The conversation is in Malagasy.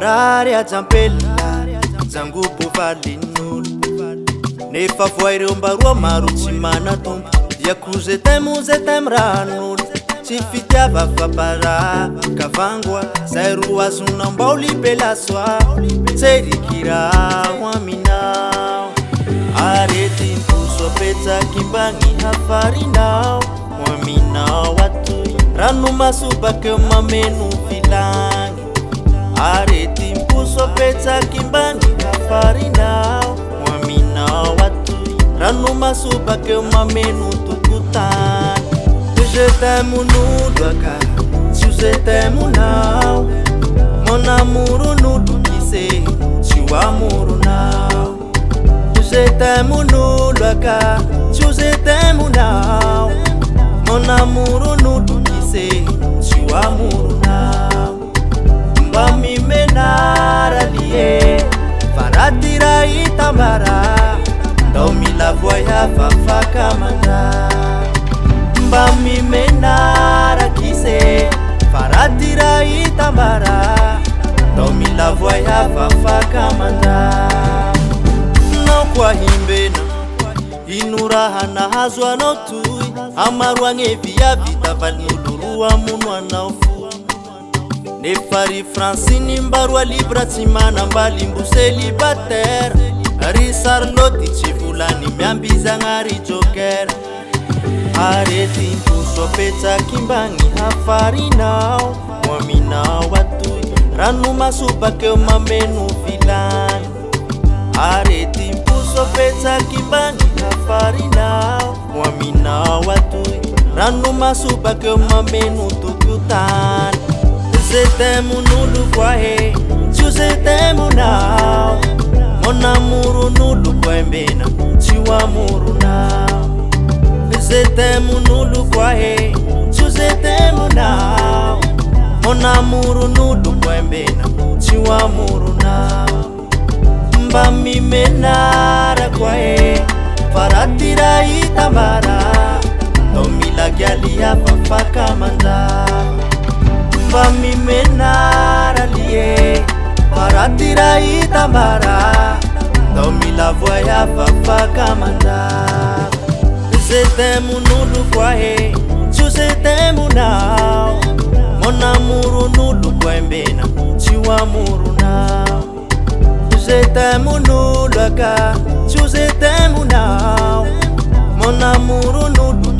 marary ajampela zangobo valin'olo nefa voaireo mbaroa maro tsy manatombo diako ze temo ran'olo tsy fitiava fapara kavangoa zay ro azonambao libelasoa tserikirao aminao arety mposo apetsaky mbagny hafarinao aminao atoy rano masobakeo mameno vilagny arety mposo apetsaky mbagny hafarinao aminao atoy rano masobakeo mameno tokotany je t'aime nudaka tu je t'aime now mon amour nudu kise tu amour now je t'aime nudaka tu je t'aime now mon amour nudu kise tu amour now mbami menara lié faratira itambara domi la voya fafaka manda mbami menara kise faratira itambara domi la voya fafaka manda no kwa himbena inuraha na hazwa no tui amaruange via vita valnulurua munwa na ufu nefari francini mbarua libra timana mbali mbuseli bater risarloti chivulani miambiza ngari joker areti mpuso apetsaky mbagny hafarinao mwaminao atoy rano masobakeo mameno vilagny arety mpuso apetsaky mbagny hafarinao mwaminao atoy rano masobakeo mameno tokotany je t'aime nulu kwahe tu je t'aime now mon amour nulu kwembena tu amour now je t'aime nulu kwahe tu je t'aime now mon amour nulu kwembena tu amour now mbami menara kwahe faratira itambara domila gyalia fafaka manda mbami menara lié faratira itambara domila voya fafaka manda je t'aime nulu kwahe tu je t'aime now mon amour nulu kwembena tu amour now je t'aime nulu aka tu je t'aime now mon amour nulu